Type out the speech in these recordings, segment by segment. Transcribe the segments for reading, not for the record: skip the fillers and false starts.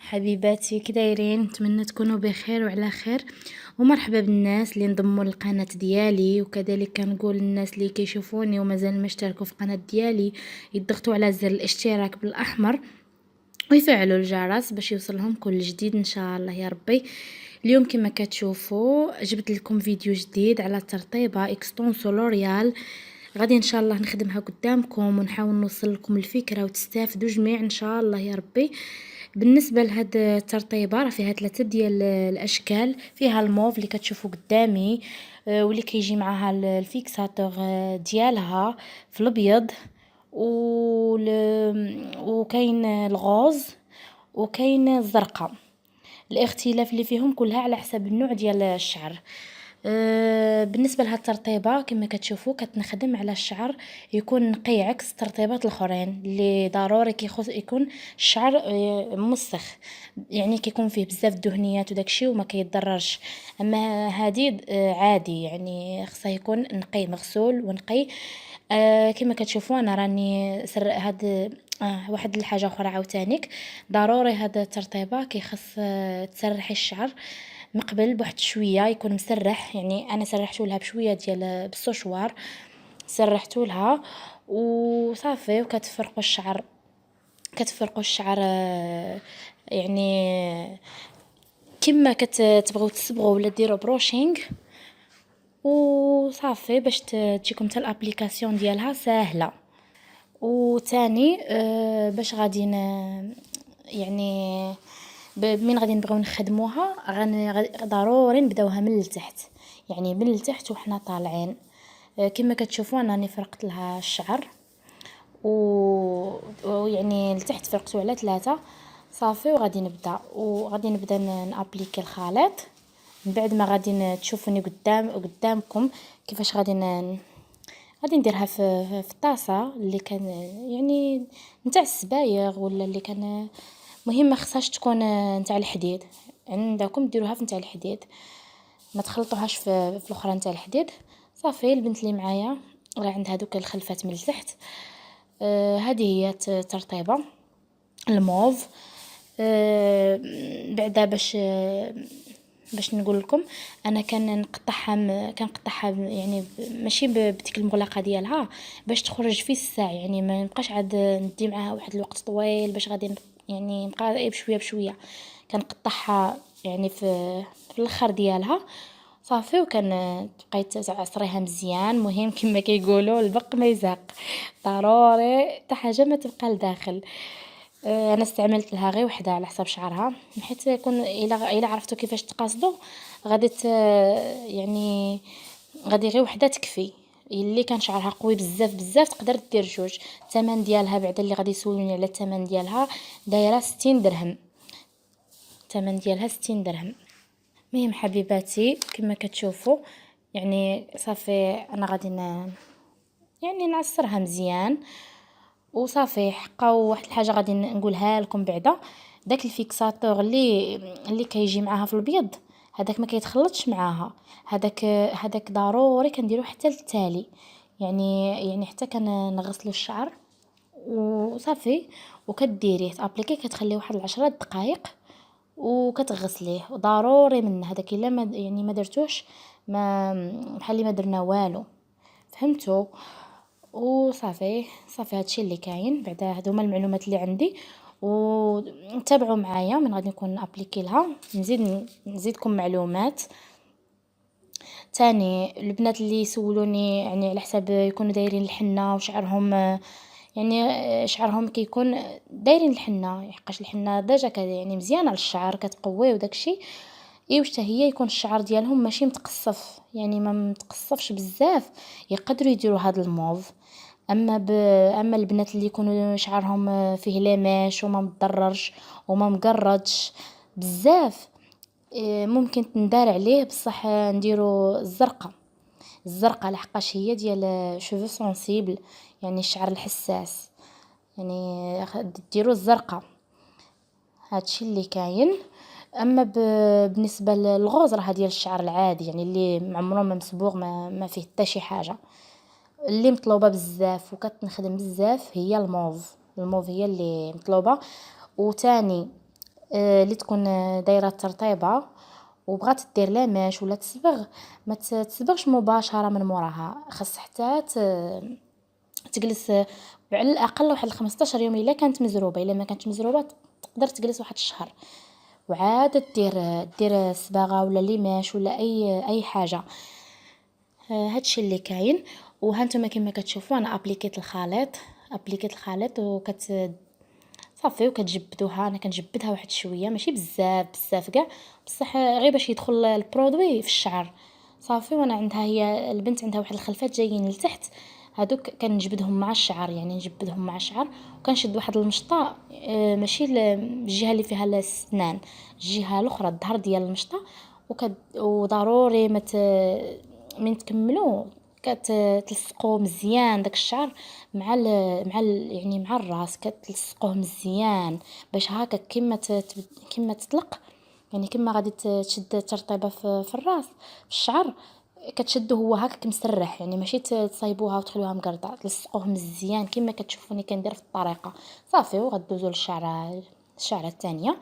حبيباتي كي دايرين؟ نتمنى تكونوا بخير وعلى خير. ومرحبا بالناس اللي انضموا للقناه ديالي، وكذلك كنقول للناس اللي كيشوفوني ومازال ما اشتركوا في القناه ديالي يضغطوا على زر الاشتراك بالاحمر ويفعلوا الجرس باش يوصلهم كل جديد ان شاء الله يا ربي. اليوم كما كتشوفوا جبت لكم فيديو جديد على ترطيبه اكستونسو لوريال. غادي ان شاء الله نخدمها قدامكم ونحاول نوصل لكم الفكره وتستافدوا جميع ان شاء الله يا ربي. بالنسبه لهاد الترطيبه راه فيها ثلاثه ديال الاشكال. فيها الموف اللي كتشوفوا قدامي، واللي كيجي معها الفيكساتور ديالها في الابيض، وكاين الغوز وكاين الزرقاء. الاختلاف اللي فيهم كلها على حسب النوع ديال الشعر. بالنسبه لهاد الترطيبه كما كتشوفوا كتنخدم على الشعر يكون نقي عكس الترطيبات الاخرين اللي ضروري يكون الشعر مسخ، يعني كيكون فيه بزاف دهنيات وداكشي وما كيضررش. اما هادي عادي، يعني خصها يكون نقي مغسول ونقي. كما كتشوفوا انا راني هاد واحد الحاجه اخرى عاوتانيك. ضروري هاد الترطيبه كيخص تسرحي الشعر من قبل بواحد شويه يكون مسرح، يعني انا سرحته لها بشويه ديال بالسوشوار، سرحته لها وصافي. وكتفرقوا الشعر، كتفرقوا الشعر يعني كما كتبغيو تصبغوا ولا ديروا بروشينغ وصافي باش تجيكم حتى الابليكاسيون ديالها ساهله. وثاني باش غادي يعني من غادي نبغيو نخدموها ضروري نبداوها من التحت، يعني من التحت وحنا طالعين. كما كتشوفوا انا راني فرقت لها الشعر ويعني لتحت فرقته على 3 صافي. وغادي نبدا نابليكي الخليط من بعد ما غادي تشوفوني قدامكم كيفاش غادي نديرها في الطاسه اللي كان يعني نتاع السبايغ ولا اللي كان مهم. ما خصهاش تكون نتاع الحديد، عندكم ديروها في نتاع الحديد، ما تخلطوهاش في الاخرى نتاع الحديد. صافي البنت اللي معايا راه عندها دوك الخلفات من التحت. هذه هي ترطيبه الموف. بعدا باش نقول لكم انا كنقطعها يعني ماشي بديك المغلقه ديالها باش تخرج في الساع، يعني ما نبقاش عاد ندي معاها واحد الوقت طويل باش غادي يعني نبقى بشويه بشويه. كنقطعها يعني في الاخر ديالها صافي. تبقاي تعصريها مزيان، مهم كما كيقولوا البق ما يزهق، ضروري حتى حاجه ما تبقى لداخل. انا استعملت لها غير وحده على حساب شعرها، حيت يكون الا عرفتوا كيفاش تقاصدوا غادي يعني غادي غير وحده تكفي. اللي كان شعرها قوي بزاف بزاف تقدر دير جوج. الثمن ديالها بعدا اللي غادي يسولوني على الثمن ديالها دايره 60 درهم، الثمن ديالها 60 درهم. مهم حبيباتي كما كتشوفوا يعني صافي انا غادي يعني نعصرها مزيان وصافي. حقا واحد الحاجه غادي نقولها لكم بعدا، داك الفيكساتور اللي كيجي معاها في الابيض هذاك ما كيتخلطش معاها. هذاك ضروري كنديرو حتى للتالي، يعني حتى كنغسلوا الشعر وصافي وكديريه تابليكي كتخليه واحد 10 دقائق وكتغسليه. وضروري من هذاك الا ما يعني ما درتوش ما بحال اللي ما درنا والو، فهمتوا؟ وصافي هادشي اللي كاين. بعدا هادو هما المعلومات اللي عندي، وتابعوا معايا من غادي نكون ابليكي لها نزيدكم معلومات. تاني البنات اللي يسولوني يعني على حساب يكونوا دايرين الحنه وشعرهم يعني شعرهم كيكون دايرين الحنه، حقاش الحنه ديجا يعني مزيانه للشعر كتقويه وداكشي. واش حتى هي يكون الشعر ديالهم ماشي متقصف، يعني ما متقصفش بزاف، يقدروا يديروا هذا الموف. اما البنات اللي يكونوا شعرهم فيه لاماش وما متضررش وما مقردش بزاف، ممكن تندار عليه بصح نديرو الزرقاء لحقاش هي ديال شوفو سونسيبل، يعني الشعر الحساس، يعني ديروا الزرقاء. هادشي اللي كاين. اما بالنسبه للغوز راه ديال الشعر العادي، يعني اللي عمره ما مصبوغ ما فيه حتى شي حاجه. اللي مطلوبه بزاف وكتنخدم بزاف هي الموف هي اللي مطلوبه. وتاني اللي تكون دايره ترطيبه وبغات دير لاماش ولا تصبغ، ما تصبغش مباشره من موراها، خاص حتى تجلس على الاقل واحد 15 يوم الا كانت مزروبه. الا ما كانتش مزروبه تقدر تجلس واحد الشهر، وعاد دير صباغه ولا ليماش ولا اي حاجه. هادشي اللي كاين. وهانتوما كما كتشوفوا انا ابليكيت الخليط صافي وكتجبدوها. انا كنجبدها واحد شويه، ماشي بزاف كاع، بصح غير باش يدخل البرودوي في الشعر صافي. وانا عندها هي البنت عندها واحد الخلفات جايين لتحت، هادوك كنجبدهم مع الشعر، يعني نجبدهم مع الشعر. وكنشد واحد المشطه، ماشي الجهه اللي فيها السنان، الجهه الاخرى الظهر ديال المشطه. وضروري من تكملوا كتلصقوا مزيان داك الشعر يعني مع الراس، كتلصقوه مزيان باش هكا كيما تطلق، يعني كيما غادي تشد ترطيبه في الراس في الشعر، كتشدو هو هكاك مسرح، يعني ماشي تصايبوها وتخلوها مقرطه، تلصقوه مزيان كيما كتشوفوني كندير في الطريقه صافي. وغدوزو الشعره الثانيه،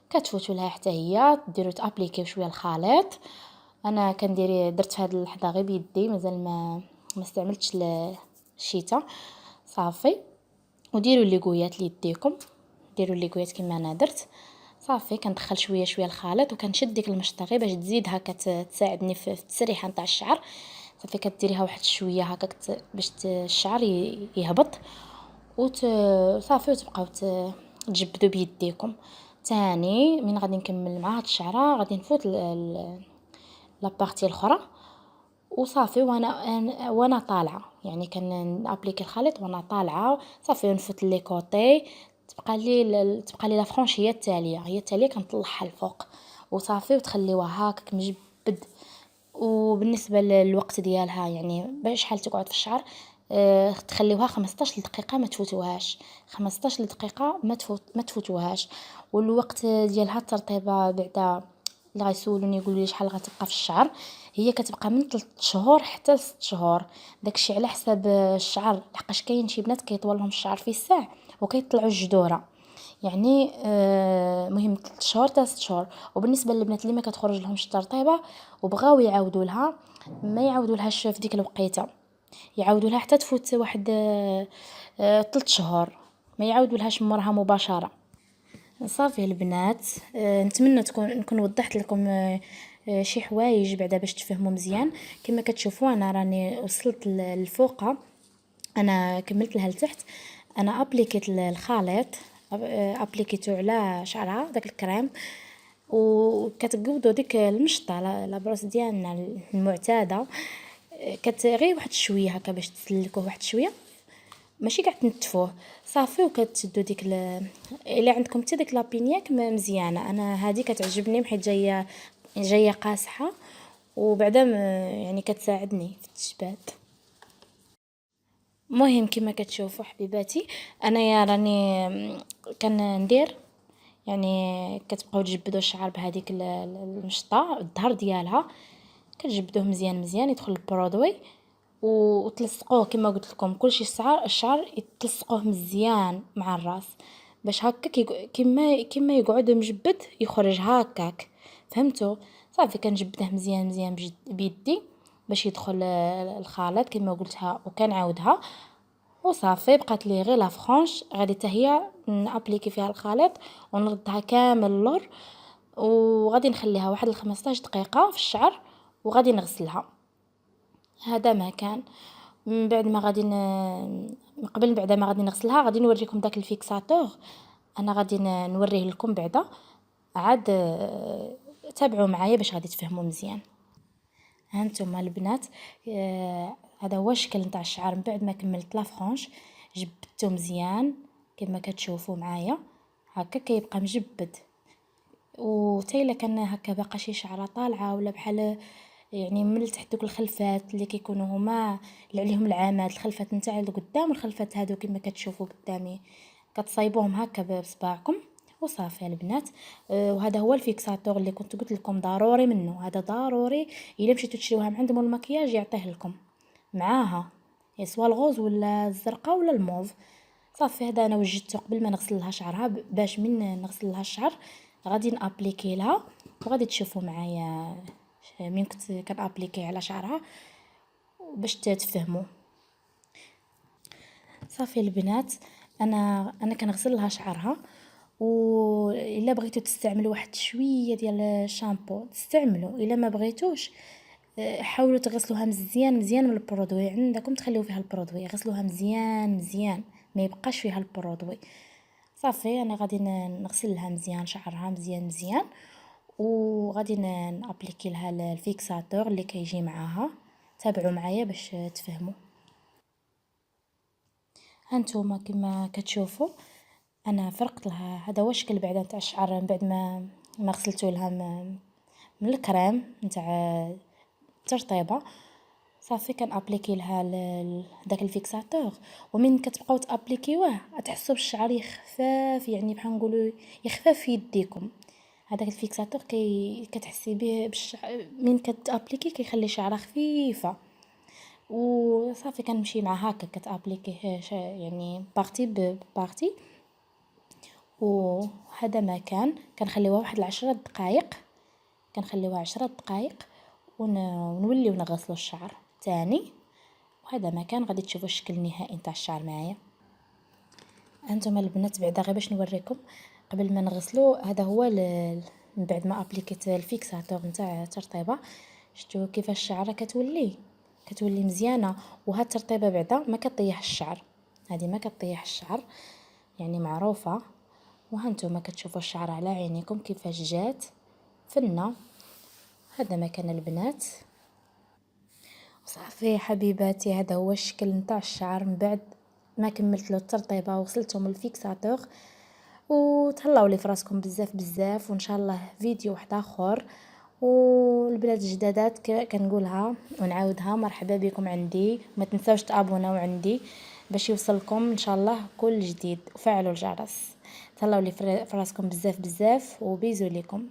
كتفوتوا لها حتى هي، ديروا تابليكيو شويه الخليط. انا درت في هذه اللحظه غير بيدي، مازال ما استعملتش الشيته صافي. وديروا الليغويات ليديكم، ديروا الليغويات كما انا درت صافي. كندخل شويه الخليط وكنشد ديك المشطه غير باش تزيد هكا تساعدني في التسريحه نتاع الشعر صافي. كديريها واحد شويه هكا باش الشعر يهبط صافي. وتبقاو تجبدوا بيديكم. تاني من غادي نكمل مع هاد الشعره غادي نفوت لابارتي الاخرى وصافي. وانا طالعه، يعني ابليكي الخليط وانا طالعه صافي. نفوت لي كوتي، تبقى لي لا فرونشيه التاليه، هي التاليه كنطلعها الفوق وصافي. وتخليوها هكاك مجبد. وبالنسبه للوقت ديالها يعني باش شحال تقعد في الشعر، تخليوها 15 دقيقه ما تفوتوهاش، 15 دقيقه ما تفوتوهاش. والوقت ديالها الترطيبه بعدا اللي غيسولوني يقولوا لي شحال غتبقى في الشعر، هي كتبقى من 3 شهور حتى ل 6 شهور. داكشي على حساب الشعر، لحقاش كاين شي بنات كيطول لهم الشعر في الساع وكيطلعوا الجذوره، يعني مهم 3 شهور حتى 6 شهور. وبالنسبه للبنات اللي ما كتخرج لهمش الترطيبه وبغاو يعاودوا لها، ما يعاودوا لهاش في ديك الوقيته، يعاودوا لها حتى تفوت واحد 3 شهور، ما يعاودوا لهاش موراها مباشره صافي. البنات نتمنى نكون وضحت لكم شي حوايج بعدا باش تفهموا مزيان. كما كتشوفوا انا راني وصلت للفوقه، انا كملت لها لتحت. انا ابليكيت الخليط، ابليكيتو على شعرها داك الكريم. وكتقودوا ديك المشطه لابروس ديالنا المعتاده، غير واحد شويه هكا باش تسلكوه واحد شويه، ماشي قاع تنتفوه صافي. وكتشدوا الا عندكم حتى ديك لابينياك مزيانه، انا هذه كتعجبني حيت جايه قاصحه وبعدا يعني كتساعدني في التثبات. مهم كما كتشوفوا حبيباتي، انا يا راني كندير، يعني كتبقاو تجبدوا الشعر بهذيك المشطه الظهر ديالها، كتجبدوه مزيان يدخل البرودوي وتلصقوه كما قلت لكم. كلشي الشعر يتلصقوه مزيان مع الراس باش هكاك كما يقعد مجبد يخرج هكاك، فهمتوا صافي. كنجبده مزيان بيدي باش يدخل الخليط كما قلتها وكنعاودها وصافي. بقات لي غير لا فرونش غادي حتى هي نابليكي فيها الخليط ونردها كامل اللور، وغادي نخليها واحد 15 دقيقه في الشعر وغادي نغسلها. هذا ما كان من بعد ما غادي قبل بعدا ما غادي نغسلها غادي نوريكم داك الفيكساتور. انا غادي نوريه لكم بعدا عاد. تابعوا معايا باش غادي تفهموا مزيان. هانتوما البنات، هذا هو الشكل نتاع الشعر من بعد ما كملت لا فرونش، جبدته مزيان كما كتشوفوا معايا هكا كيبقى مجبد. وتا الا كان هكا باقا شي شعره طالعه ولا بحال يعني من تحت دوك الخلفات اللي كيكونوا هما اللي عليهم العامات، الخلفات نتاع القدام والخلفات هادو كما كتشوفوا قدامي، كتصايبوهم هكا بصباعكم وصافي البنات. وهذا هو الفيكساتور اللي كنت قلت لكم ضروري منه، هذا ضروري الا مشيتو تشريوها من عند مول المكياج يعطيه لكم معاها، سواء الغوز ولا الزرقاء ولا الموف صافي. هذا انا وجدته قبل ما نغسل لها شعرها باش من نغسل لها الشعر غادي نابليكي لها وغادي تشوفوا معايا من كنت كنابليكي على شعرها باش تفهموا. صافي البنات، انا كنغسل لها شعرها، و الا بغيتو تستعملوا واحد شويه ديال الشامبو تستعملوا، الا ما بغيتوش حاولوا تغسلوها مزيان مزيان من البرودوي عندكم، تخليو فيها البرودوي، غسلوها مزيان مزيان ما يبقاش فيها البرودوي. صافي انا غادي نغسل لها مزيان شعرها مزيان مزيان، وغادي نابليكي لها الفيكساتور اللي كيجي معاها. تابعوا معايا باش تفهموا. هانتوما كما كتشوفوا انا فرقت لها، هذا هو الشكل بعدا نتاع الشعر من بعد ما غسلته لها من الكريم نتاع الترطيبه. صافي كنابليكي لها داك الفيكساتور، ومن كتبقاو تابليكيوه تحسوا بالشعر يخفاف، يعني بحال نقولوا يخفاف في يديكم. هذاك الفيكساتور كتحسي به من كتابليكي كيخلي شعرها خفيفه. وصافي كنمشي مع هكا كتابليكيه يعني بارتي بارتي. وهذا ما كنخليوها واحد 10 دقائق، كنخليوها 10 دقائق ونوليو نغسلوا الشعر تاني. وهذا ما غادي تشوفوا الشكل النهائي نتاع الشعر معايا. انتما البنات بعدا غير باش نوريكم قبل ما نغسلو، هذا هو من بعد ما ابليكيت الفيكساتور نتاع الترطيبه، شفتوا كيفاش الشعره كتولي مزيانه. وهاد الترطيبه بعدا ما كطيح الشعر، هذه ما كطيح الشعر يعني معروفه. وهانتوما كتشوفوا الشعر على عينيكم كيفاش جات فنه. هذا ما كان البنات. صافي حبيباتي، هذا هو الشكل نتاع الشعر من بعد ما كملت له الترطيبه وغسلتهم الفيكساتور. وتهلاو لي فراسكم بزاف بزاف، وان شاء الله فيديو واحد اخر. والبنات الجدادات كنقولها ونعاودها مرحبا بكم عندي، ما تنساوش تابوناو عندي باش يوصلكم ان شاء الله كل جديد، وفعلوا الجرس. تهلاو لي فراسكم بزاف بزاف، وبيزو ليكم.